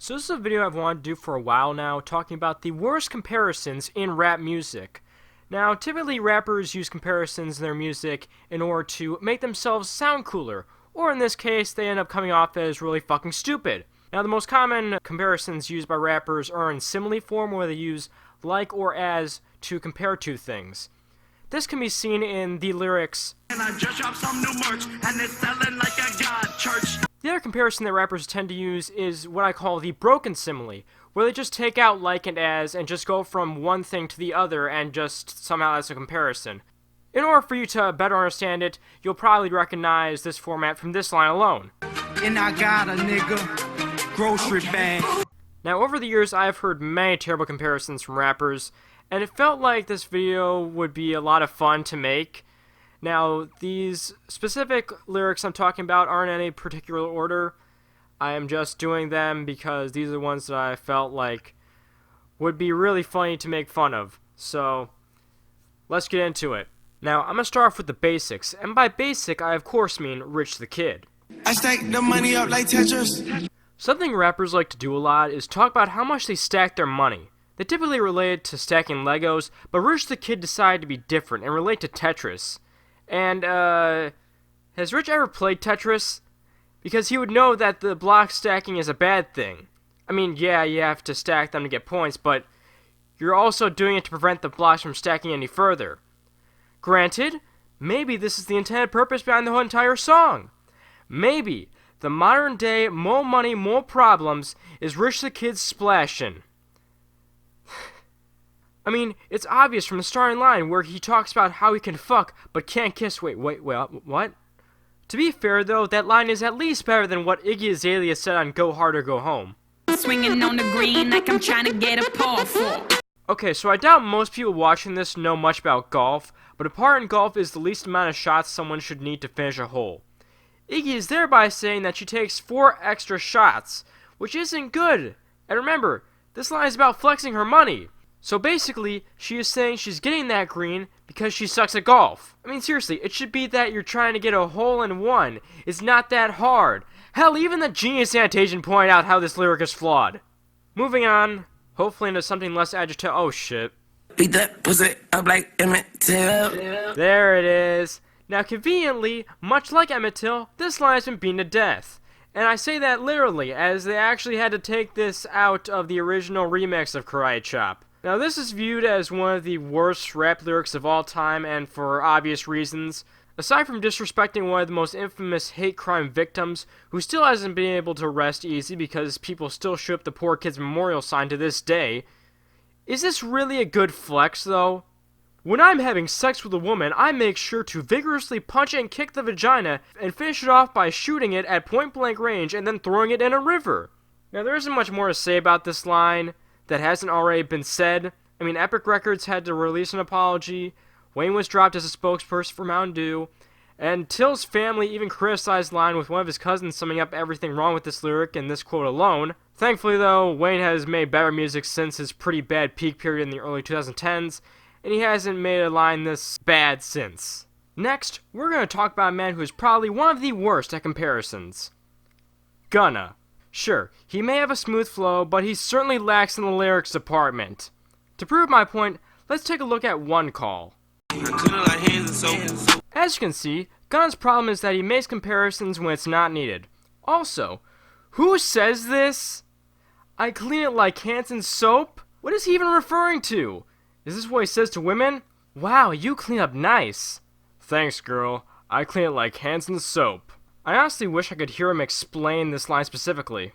So this is a video I've wanted to do for a while now, talking about the worst comparisons in rap music. Now, typically rappers use comparisons in their music in order to make themselves sound cooler, or in this case, they end up coming off as really fucking stupid. Now, the most common comparisons used by rappers are in simile form, where they use like or as to compare two things. This can be seen in the lyrics, "And I just dropped some new merch, and it's selling like a god church." The other comparison that rappers tend to use is what I call the broken simile, where they just take out like and as and just go from one thing to the other and just somehow that's a comparison. In order for you to better understand it, you'll probably recognize this format from this line alone. And I got a nigga grocery bag. Now, over the years, I have heard many terrible comparisons from rappers, and it felt like this video would be a lot of fun to make. Now, these specific lyrics I'm talking about aren't in any particular order. I am just doing them because these are the ones that I felt like would be really funny to make fun of. So, let's get into it. Now, I'm going to start off with the basics, and by basic, I of course mean Rich the Kid. I stack the money up like Tetris. Something rappers like to do a lot is talk about how much they stack their money. They typically relate it to stacking Legos, but Rich the Kid decided to be different and relate to Tetris. And, has Rich ever played Tetris? Because he would know that the block stacking is a bad thing. I mean, yeah, you have to stack them to get points, but you're also doing it to prevent the blocks from stacking any further. Granted, maybe this is the intended purpose behind the whole entire song. Maybe the modern day more money, more problems is Rich the Kid splashing. I mean, it's obvious from the starting line where he talks about how he can fuck but can't kiss. Wait, what? To be fair, though, that line is at least better than what Iggy Azalea said on Go Hard or Go Home. Swinging on the green like I'm trying to get a paw for. Okay, so I doubt most people watching this know much about golf, but a par in golf is the least amount of shots someone should need to finish a hole. Iggy is thereby saying that she takes 4 extra shots, which isn't good. And remember, this line is about flexing her money. So basically, she is saying she's getting that green because she sucks at golf. I mean, seriously, it should be that you're trying to get a hole in one. It's not that hard. Hell, even the Genius Sanitation pointed out how this lyric is flawed. Moving on, hopefully into something less agitated. Oh shit. Beat that pussy up like Emmett Till. There it is. Now, conveniently, much like Emmett Till, this line has been beaten to death. And I say that literally, as they actually had to take this out of the original remix of Karate Chop. Now, this is viewed as one of the worst rap lyrics of all time, and for obvious reasons. Aside from disrespecting one of the most infamous hate crime victims, who still hasn't been able to rest easy because people still shoot up the poor kid's memorial sign to this day, is this really a good flex, though? When I'm having sex with a woman, I make sure to vigorously punch and kick the vagina and finish it off by shooting it at point-blank range and then throwing it in a river. Now, there isn't much more to say about this line that hasn't already been said. I mean, Epic Records had to release an apology, Wayne was dropped as a spokesperson for Mountain Dew, and Till's family even criticized the line with one of his cousins summing up everything wrong with this lyric in this quote alone. Thankfully, though, Wayne has made better music since his pretty bad peak period in the early 2010s, and he hasn't made a line this bad since. Next, we're going to talk about a man who is probably one of the worst at comparisons. Gunna. Sure, he may have a smooth flow, but he certainly lacks in the lyrics department. To prove my point, let's take a look at one call. As you can see, Gunna's problem is that he makes comparisons when it's not needed. Also, who says this? I clean it like Hanson's soap? What is he even referring to? Is this what he says to women? Wow, you clean up nice. Thanks, girl. I clean it like Hanson's soap. I honestly wish I could hear him explain this line specifically.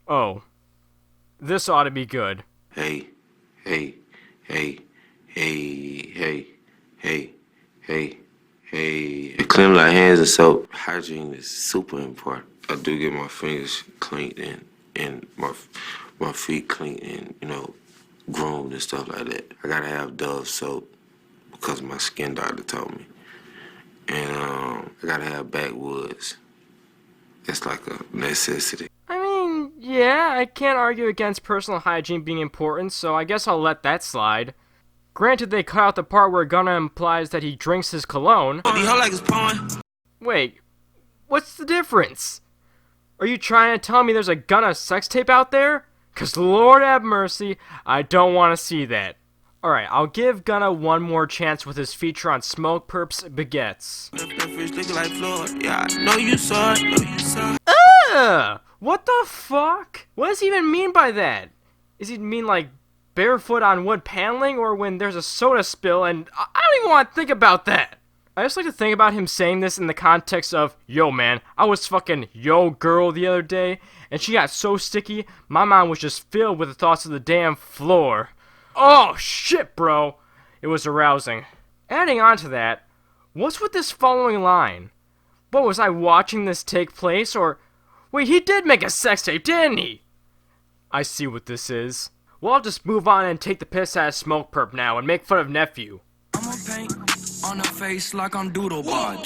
Oh. This ought to be good. Hey. Clean like hands and soap. Hygiene is super important. I do get my fingers cleaned and my feet cleaned and, groomed and stuff like that. I gotta have Dove soap because my skin doctor told me. And I gotta have backwoods. It's like a necessity. I mean, yeah, I can't argue against personal hygiene being important, so I guess I'll let that slide. Granted, they cut out the part where Gunna implies that he drinks his cologne. Like his pawn. Wait, what's the difference? Are you trying to tell me there's a Gunna sex tape out there? 'Cause Lord have mercy, I don't want to see that. Alright, I'll give Gunna one more chance with his feature on Smoke Perp's Baguettes. What the fuck? What does he even mean by that? Does he mean like barefoot on wood paneling, or when there's a soda spill? And I don't even want to think about that. I just like to think about him saying this in the context of, yo man, I was fucking yo girl the other day, and she got so sticky, my mind was just filled with the thoughts of the damn floor. Oh shit, bro. It was arousing. Adding on to that, what's with this following line? What, was I watching this take place, or... Wait, he did make a sex tape, didn't he? I see what this is. Well, I'll just move on and take the piss out of Smoke Perp now and make fun of Nephew. I'ma paint on her face like I'm Doodlebot.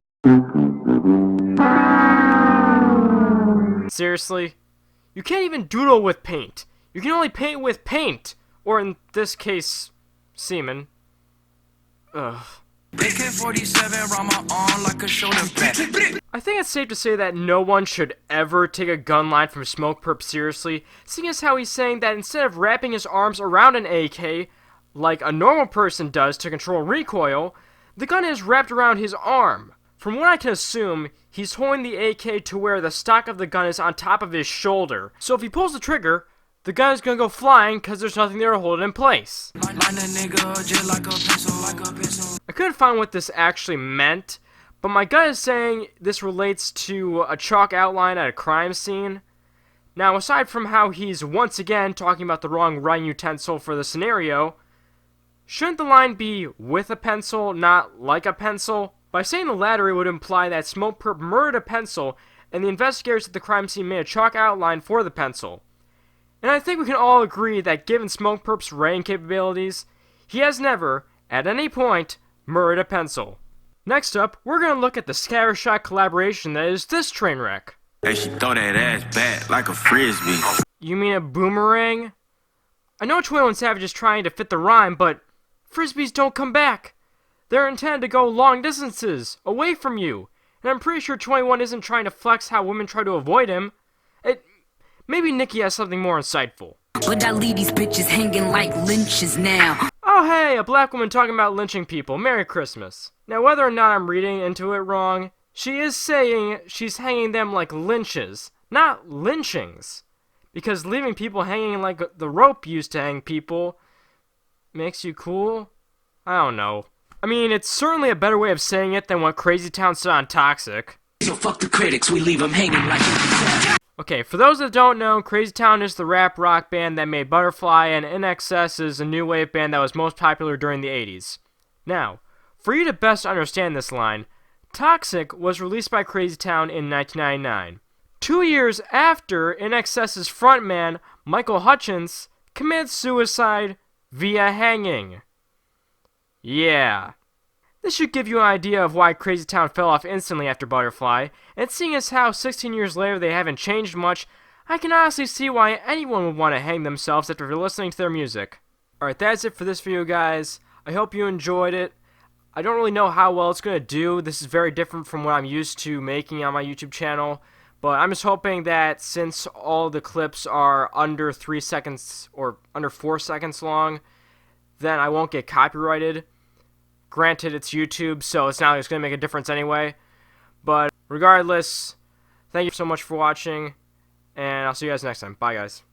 Seriously? You can't even doodle with paint. You can only paint with paint. Or in this case, semen. Ugh. AK-47 round my arm like a shoulder pad. I think it's safe to say that no one should ever take a gun line from Smoke Perp seriously, seeing as how he's saying that instead of wrapping his arms around an AK, like a normal person does to control recoil, the gun is wrapped around his arm. From what I can assume, he's holding the AK to where the stock of the gun is on top of his shoulder, so if he pulls the trigger, the gun is gonna go flying because there's nothing there to hold it in place. Line a nigga just like a pencil, like a pencil. I couldn't find what this actually meant, but my gut is saying this relates to a chalk outline at a crime scene. Now, aside from how he's once again talking about the wrong writing utensil for the scenario, shouldn't the line be with a pencil, not like a pencil? By saying the latter, it would imply that Smoke Perp murdered a pencil, and the investigators at the crime scene made a chalk outline for the pencil. And I think we can all agree that given Smoke Perp's writing capabilities, he has never, at any point, murdered a pencil. Next up, we're gonna look at the scattershot collaboration that is this train wreck. Hey, she throw that ass back like a frisbee. You mean a boomerang? I know 21 Savage is trying to fit the rhyme, but frisbees don't come back. They're intended to go long distances, away from you. And I'm pretty sure 21 isn't trying to flex how women try to avoid him. Maybe Nikki has something more insightful. But I leave these bitches hanging like lynches now. Oh hey, a black woman talking about lynching people. Merry Christmas. Now whether or not I'm reading into it wrong, she is saying she's hanging them like lynches, not lynchings. Because leaving people hanging like the rope used to hang people makes you cool? I don't know. I mean, it's certainly a better way of saying it than what Crazy Town said on Toxic. So fuck the critics, we leave them hanging like Okay, for those that don't know, Crazy Town is the rap rock band that made Butterfly, and INXS is a new wave band that was most popular during the 80s. Now, for you to best understand this line, Toxic was released by Crazy Town in 1999, 2 years after INXS's frontman, Michael Hutchence, committed suicide via hanging. Yeah. This should give you an idea of why Crazy Town fell off instantly after Butterfly, and seeing as how 16 years later they haven't changed much, I can honestly see why anyone would want to hang themselves after listening to their music. Alright, that's it for this video, guys. I hope you enjoyed it. I don't really know how well it's going to do. This is very different from what I'm used to making on my YouTube channel, but I'm just hoping that since all the clips are under 3 seconds or under 4 seconds long, then I won't get copyrighted. Granted, it's YouTube, so it's not like it's going to make a difference anyway. But regardless, thank you so much for watching, and I'll see you guys next time. Bye, guys.